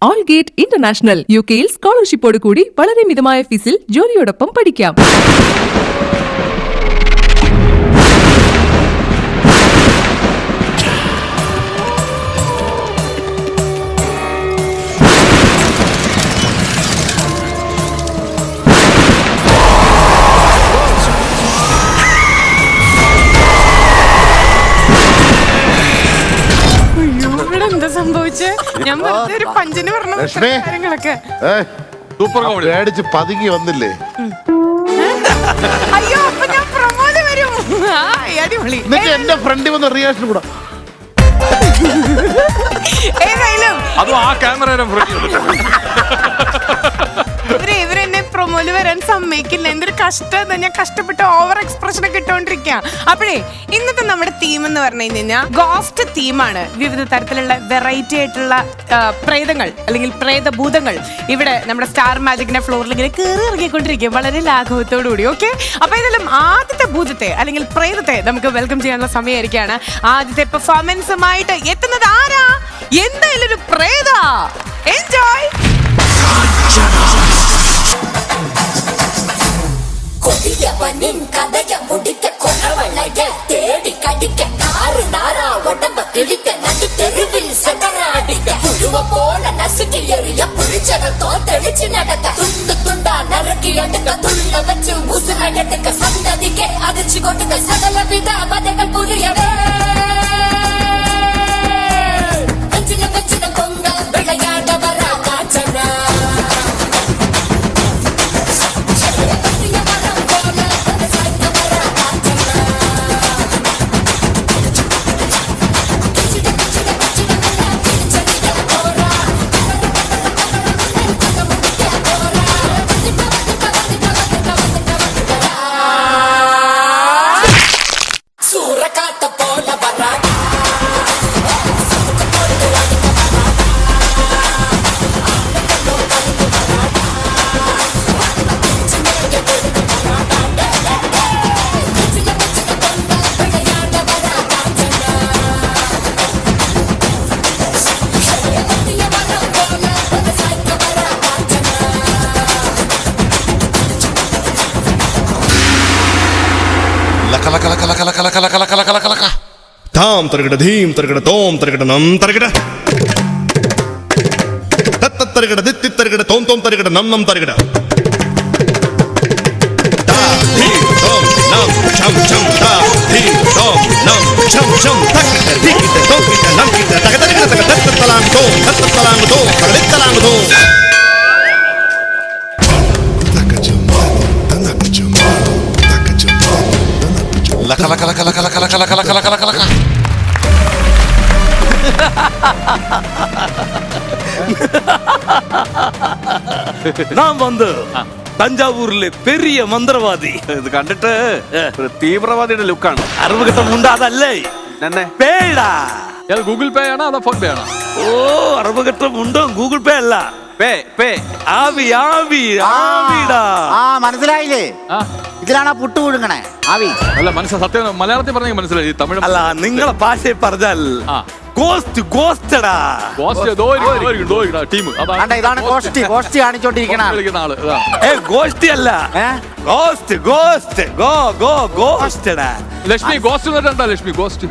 All gate international UK-യിൽ സ്കോളർഷിപ്പോട് കൂടി വളരെ മിതമായ ഫീസിൽ ജോലിയോടൊപ്പം പഠിക്കാം. ഞാൻ ഒരു പഞ്ചിന് പറഞ്ഞു കാര്യങ്ങളൊക്കെ സൂപ്പർ കോമഡി അടിച്ച് പതുങ്ങി വന്നില്ലേ? അയ്യോ അപ്പൊ ഞാൻ പ്രമോദ് വരും. അടിപൊളി. എന്റെ ഫ്രണ്ട് വന്ന് റിയാക്ഷൻ കൂടാ. ഏതായാലും അതും ആ ക്യാമറയുടെ ഇവരെന്നെ പ്രൊമോല് വരാൻ സമ്മതിക്കില്ല. എന്തൊരു കഷ്ടം. ഞാൻ കഷ്ടപ്പെട്ട് ഓവർ എക്സ്പ്രഷൻ ഒക്കെ ഇട്ടോണ്ടിരിക്കുക. അപ്പോഴേ ഇന്നത്തെ നമ്മുടെ തീം എന്ന് പറഞ്ഞു കഴിഞ്ഞാൽ ഗോസ്റ്റ് തീമാണ്. വിവിധ തരത്തിലുള്ള വെറൈറ്റി ആയിട്ടുള്ള പ്രേതങ്ങൾ അല്ലെങ്കിൽ പ്രേതഭൂതങ്ങൾ ഇവിടെ നമ്മുടെ സ്റ്റാർ മാജിക്കിന്റെ ഫ്ലോറിൽ ഇങ്ങനെ കയറി ഇറങ്ങിക്കൊണ്ടിരിക്കും വളരെ ലാഘവത്തോടു കൂടി. ഓക്കെ, അപ്പൊ ഏതായാലും ആദ്യത്തെ ഭൂതത്തെ അല്ലെങ്കിൽ പ്രേതത്തെ നമുക്ക് വെൽക്കം ചെയ്യാനുള്ള സമയമായിരിക്കാണ്. ആദ്യത്തെ പെർഫോമൻസുമായിട്ട് എത്തുന്നത് ആരാ? എന്തായാലും ഒരു പ്രേത. എൻജോയ്. കൊടിയവനിൻ കഥയ മുടിക്ക കൊണവളയ തേടി കടിക്ക നാറ് നാറാ ഉടമ്പ കിടിക്ക നടി തെരുവിൽ സകരാടിക്ക പുഴുവ പോലെ നസുകിയെറിയ പുളിച്ചക തോത്തെളിച്ച് നടക്ക തുണ്ട് തുണ്ടാ നറുക്കിയടുക്ക തുള്ള വെച്ച് മുസുകടക്ക സന്തതിക്ക് അതിച്ചു കൊടുക്ക സകലവിധ പദകൾ പുരിയവേ വെച്ചിന വെച്ചിന പൊങ്ക വിളയാടവരാ കാച്ചന താം തരകട ധീം തരകട തോം തരകട നം തരകട തത്ത തരകട ദിത്തി തരകട തോം തോം തരകട നം നം തരകട താ ധീം തോം നം ഛം ഛം താ ധീം തോം നം ഛം ഛം തക്കിട ദിക്കിട തോക്കിട നം കിട തക തരകട തക തത്ത തലാംഗ് തോം തത്ത തലാംഗ് തോം തക തലാംഗ് തോം நான் வந்து തഞ്ചാവൂരിലെ പെരിയ മന്ത്രവാദി. ഇത് കണ്ടിട്ട് ഒരു തീവ്രവാദിയുടെ ലുക്കാണ്. അറിവുകെട്ട മുണ്ട അതല്ലേ പേടാ. ഗൂഗിൾ പേ ആണോ അതോ ഫോൺ പേ ആണോ? ഓ അറിവുകെട്ട മുണ്ടോ ഗൂഗിൾ പേ അല്ല. ആവി ആവി ആവിടാ. മനസ്സിലായില്ലേ? ഇതിലാണ് പുട്ട് പുഴുങ്ങണേ ആവി. അല്ല മനസ്സിലായി, സത്യം മലയാളത്തിൽ പറഞ്ഞെങ്കിൽ മനസ്സിലായി. തമിഴ് അല്ല നിങ്ങളെ ഭാഷയെ പറഞ്ഞാൽ ഗോസ്റ്റ് ഗോസ്റ്റടാ. ഇതാണ് ഗോഷ്ടി ഗോഷ്ടി കാണിച്ചോണ്ടിരിക്കണ ഗോഷ്ടി അല്ല ഗോസ്റ്റ് ഗോസ്റ്റ് ഗോ ഗോ ഗോസ്റ്റടാ. ലക്ഷ്മി ഗോസ്റ്റ് ലക്ഷ്മി ഗോസ്റ്റ്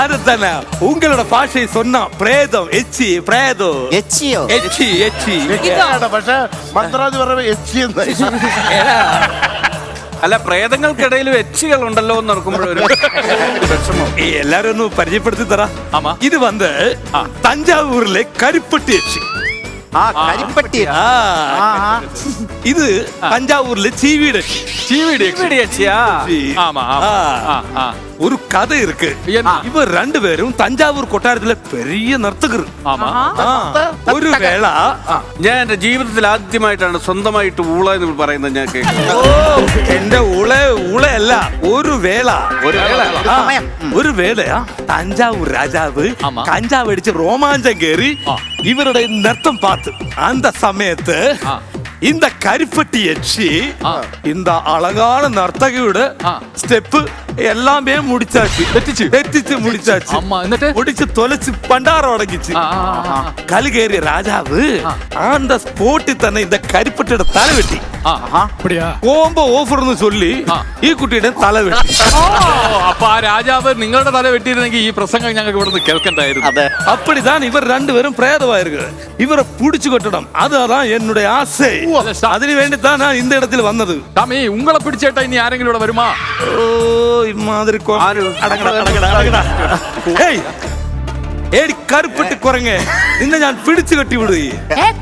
அது தானே உங்களோட பாஷை சொன்னா பிரேதம் எச்சி பிரேதோ എച്ചിയോ എച്ചി എച്ചി. പക്ഷെ മന്ത്രവാദി പറഞ്ഞ എച്ചി അല്ല പ്രേതങ്ങൾക്കിടയിൽ എച്ചികൾ ഉണ്ടല്ലോ എന്ന് ഓർക്കുമ്പോഴൊരു വിഷമം. എല്ലാരും ഒന്ന് പരിചയപ്പെടുത്തി തരാം. ഇത് വന്ന് തഞ്ചാവൂരിലെ കരിപ്പട്ടി എച്ചി. കരിപ്പട്ടി. ഇത് തഞ്ചാവൂരിലെ ചീവീട് ഒരു കഥ இருக்கு. இவர் ரெண்டு பேரும் தஞ்சாவூர் கொட்டாரத்துல பெரிய நர்த்தகர். ഒരു വേള ഞാൻ എന്റെ ജീവിതത്തിൽ ആദ്യമായിട്ടാണ് സ്വന്തമായിട്ട് ഊള എന്ന് പറയുന്നത് ഞാൻ കേൾക്കുന്നത്. എന്റെ ഊളയല്ല ഒരു വേള ഒരു വേളയാ തഞ്ചാവൂർ രാജാവ് കഞ്ചാവ് അടിച്ച് രോമാഞ്ചം കേറി ഇവരുടെ നൃത്തം പാത്ത് அந்த സമയത്ത് இந்த கருப்பட்டி எச்சி இந்த அழகான நர்த்தகியோட ஸ்டெப் எல்லாமே முடிச்சாச்சு തെറ്റിച്ച് முடிச்சாச்சு അമ്മ എന്നിട്ട് முடிச்சு தொலைச்சு பண்டாரம் அடங்கிச்சு கலுகேறிய ராஜாவு அந்த ஸ்போர்ட்டில் തന്നെ இந்த കരിപ്പട്ടിയുടെ തല വെട്ടി കോംബോ ഓഫർ എന്ന് ചൊല്ലി ഈ കുട്ടിയുടെ തല വെട്ടി അപ്പൊ ആ രാജാവ് നിങ്ങളുടെ തല വെട്ടിയിരുന്നെങ്കിൽ ഈ പ്രസംഗം ഞങ്ങൾക്ക് ഇവിടെ നിന്ന് കേൾക്കണ്ടായിരുന്നു. அப்படிதான் இவர் ரெண்டு பேரும் பிரேதமாயிருக்கு. இவரை புடிச்சு கொட்டணும், அதுதான் என்னுடைய ஆசை. അതിനു വേണ്ടി தான் நான் இந்த இடத்துல வந்தது. டாமி உங்களை பிடிச்சேட்டா இனி ആരെങ്കിലും ഇവിടെ വരുമാ? ഓ ഇമാതിരി ഏടി കറുപ്പിട്ട് കുരങ്ങ നിന്നെ ഞാൻ പിടിച്ചു കെട്ടി വിടുകയെ.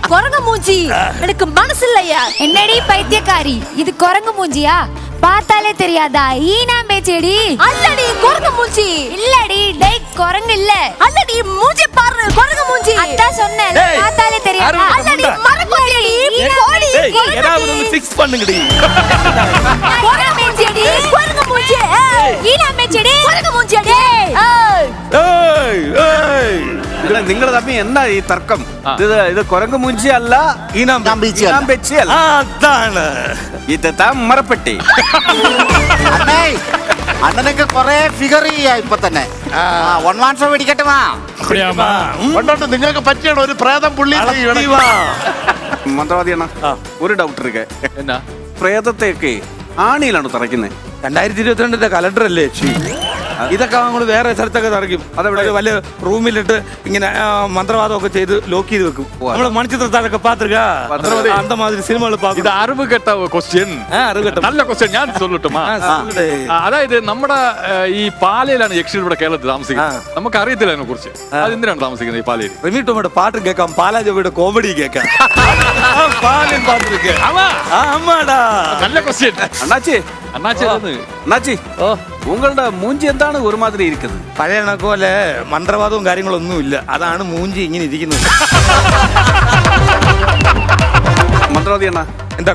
குரங்கு மூஞ்சி எனக்கு மனசில்லையா? என்னடி பைத்தியக்காரி, இது குரங்கு மூஞ்சியா? பார்த்தாலே தெரியாதா? ஈனா மேச்சேடி. அல்லடி குரங்கு மூஞ்சி இல்லடி, டேய் குரங்கு இல்ல. அல்லடி மூஞ்சி பாரு, குரங்கு மூஞ்சி. அத்தா சொன்னேன், பார்த்தாலே தெரியாதா? அல்லடி மரக்கோழி கோழி. ஏதாவது ஒன்னு ஃபிக்ஸ் பண்ணுங்கடி. குரங்கு மூஞ்சிடி, குரங்கு மூஞ்சி. ஈனா மேச்சேடி, குரங்கு மூஞ்சிடி. ഏയ് ഏയ് നിങ്ങൾ തമ്മിൽ എന്താ ഈ തർക്കം? ഇത് കുരങ്ങ് മൂഞ്ചി അല്ല, ഈനാം വെച്ചി അല്ല, അതാണ് ഇത് മരപ്പെട്ടി. അണ്ണനൊക്കെ കൊറേ ഫിഗർ ചെയ്യാ ഇപ്പൊ തന്നെ. വൺ മാൻ ഷോ പിടിക്കട്ടെ വാ. കൊണ്ടോട്ട് നിങ്ങൾക്ക് പറ്റിയാണ് ഒരു പ്രേതം പുള്ളി മന്ത്രവാദിയാണ്. ഒരു ഡൗട്ട് ഇരിക്കെ, എന്നാ പ്രേതത്തെയൊക്കെ ആണിയിലാണ് തറയ്ക്കുന്നത്. 2022 കലണ്ടർ അല്ലേ? ഇതൊക്കെ നമ്മൾ വേറെ സ്ഥലത്തൊക്കെ തറയ്ക്കും. അതവിടെ വലിയ റൂമിലിട്ട് ഇങ്ങനെ മന്ത്രവാദമൊക്കെ ചെയ്ത് ലോക്ക് ചെയ്ത് വെക്കും. നമ്മള് മണിച്ചിത്രത്താഴൊക്കെ പാത്തിருக்கா? அந்த மாதிரி சினிமால பாக்க. ഇത് അറിവ് കെട്ട ക്വസ്റ്റ്യൻ. നല്ല ക്വസ്റ്റ്യൻ. ഞാൻ சொல்லட்டுமா? അതായത് നമ്മുടെ ഈ പാലയിലാണ് യക്ഷികൾ ഇവിടെ കേരളത്തിൽ താമസിക്കുന്നത്. നമുക്ക് അറിയത്തില്ല അതിനെ കുറിച്ച്. അതെന്തിനാണ് താമസിക്കുന്നത് ഈ പാലയിൽ? റിമി ടോമിയുടെ പാട്ട് കേൾക്കാം, പാലാജോയുടെ കോമഡി കേൾക്കാം. പാലൻ പാത്തിருக்கேன். ஆமாடா. നല്ല ക്വസ്റ്റ്യൻ. അണ്ണാച്ചി അണ്ണാച്ചി അണ്ണാച്ചി, ഉങ്ങളുടെ മൂഞ്ചി എന്താണ് ഒരുമാതിരി ഇരിക്കുന്നത്? പഴയ കണക്ക് പോലെ മന്ത്രവാദവും കാര്യങ്ങളൊന്നും ഇല്ല, അതാണ് മൂഞ്ചി ഇങ്ങനെ ഇരിക്കുന്നത്. മന്ത്രവാദി അണ്ണാ, എന്താ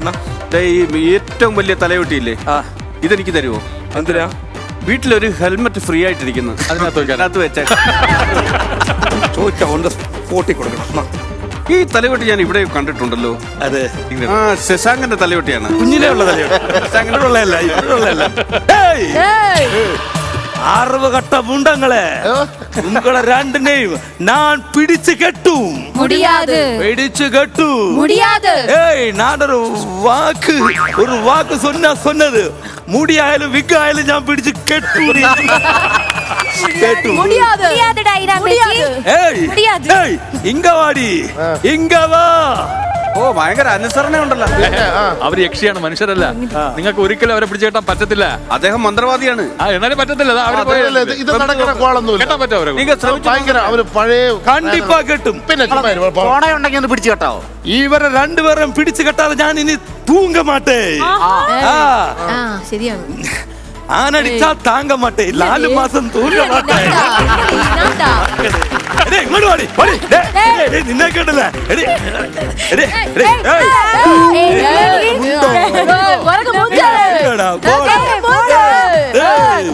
ഈ ഏറ്റവും വലിയ തലയൊട്ടിയില്ലേ, ഇതെനിക്ക് തരുമോ? എന്തിനാ? വീട്ടിലൊരു ഹെൽമെറ്റ് ഫ്രീ ആയിട്ടിരിക്കുന്നു, അതിനകത്ത് വെച്ച ചോദിച്ചാ കൊണ്ട് സ്പോട്ടി കൊടുക്കണം. ഈ തലയോട്ടി ഞാൻ ഇവിടെ കണ്ടിട്ടുണ്ടല്ലോ. അതെ, ശശാങ്കന്റെ തലയോട്ടിയാണ്. കുഞ്ഞിലേ ഉള്ള തലയോട്ടി, ശശാങ്കന്റെ ഉള്ളതല്ല, ഇപ്പോഴുള്ളതല്ല. അറിവ് കട്ട മുണ്ടങ്ങളെ, ഉങ്ങളെ രണ്ടിനെയും ഞാൻ പിടിച്ചു കെട്ടു. പിടിച്ചു കെട്ടു. ഏയ് ഞാനൊരു വാക്ക് சொன்னது മുടിയായാലും വിഗായാലും ഞാൻ പിടിച്ചു കെട്ടു. ഇങ്ങ വാടി, ഇങ്ങ വാ. ഓ, ഭയങ്കര അനുസരണ ഉണ്ടല്ലോ. അവര് യക്ഷിയാണ്, മനുഷ്യരല്ല. നിങ്ങൾക്ക് ഒരിക്കലും അവരെ പിടിച്ചേട്ടാൻ പറ്റത്തില്ല. അദ്ദേഹം മന്ത്രവാദിയാണ്. എന്നാലും പറ്റത്തില്ല. ഇത് നടക്കുന്ന കോളൊന്നും കേട്ടാൻ പറ്റോ? ഭയങ്കര അവര് പഴയ കണ്ടിപ്പാ കെട്ടും. പിന്നെ കോണയുണ്ടെങ്കിൽ ഒന്ന് പിടിച്ചു കേട്ടോ. ഇവരെ രണ്ടുപേരും പിടിച്ചു കെട്ടാതെ ഞാൻ ഇനി തൂങ്ങ മാട്ടേ. ശരിയാണ്. ആനടിച്ചാ താങ്ക മാട്ടേ, 4 മാസം തൂങ്ങ മാട്ടേ. ഇങ്ങോട്ട് വാടി, നിന്നെ കേട്ടില്ല.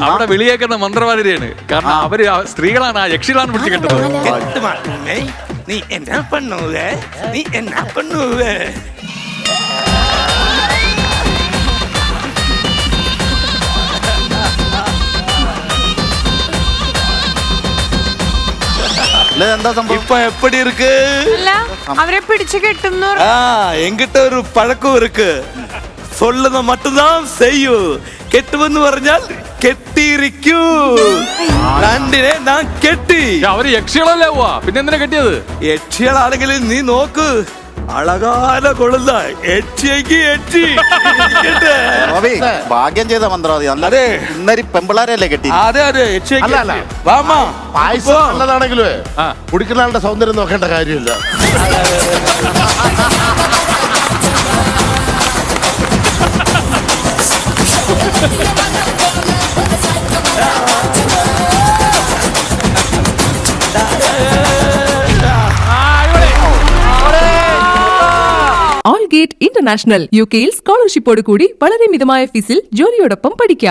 അവിടെ വിളിയേക്കുന്ന മന്ത്രവാദിയാണ്. കാരണം അവര് സ്ത്രീകളാണ്, ആ യക്ഷികളാണ് പിടിച്ചു കെട്ടുന്നത്. നീ എന്നാ പണ്ണുവേ, നീ എന്നാ പണ്ണുവേ. എന്താ സംഭവം? ഇപ്പൊ എപ്പടി ഇருக்கு? അവരെ പിടിച്ചു കെട്ടുന്നു. എങ്കിட்ட ഒരു പഴക്കം ഇருக்கு. சொல்லுத மட்டும்தான் செய்யும். കെട്ടുമെന്ന് പറഞ്ഞാൽ കെട്ടിയിരിക്കൂ. രണ്ടിനെ ഞാൻ കെട്ടി. അവര് യക്ഷികളല്ലേ? പിന്നെ എന്തിനാ കെട്ടിയത്? യക്ഷികളാണെങ്കിൽ നീ നോക്ക്, അഴകാല കൊള്ളുന്ന യക്ഷിക്ക് യക്ഷി. ഭാഗ്യം ചെയ്ത മന്ത്രവാദി. അതെ, ഇന്നൊരു പെമ്പിളാരല്ലേ കെട്ടി. അതെ അതെ, യക്ഷിക്ക്. വാമാ, പായസം നല്ലതാണെങ്കിലും കുടിക്കുന്ന ആളുടെ സൗന്ദര്യം നോക്കേണ്ട കാര്യമില്ല. ഓൾ ഗേറ്റ് ഇന്റർനാഷണൽ യുകെയിൽ സ്കോളർഷിപ്പോട് കൂടി വളരെ മിതമായ ഫീസിൽ ജോലിയോടൊപ്പം പഠിക്കാം.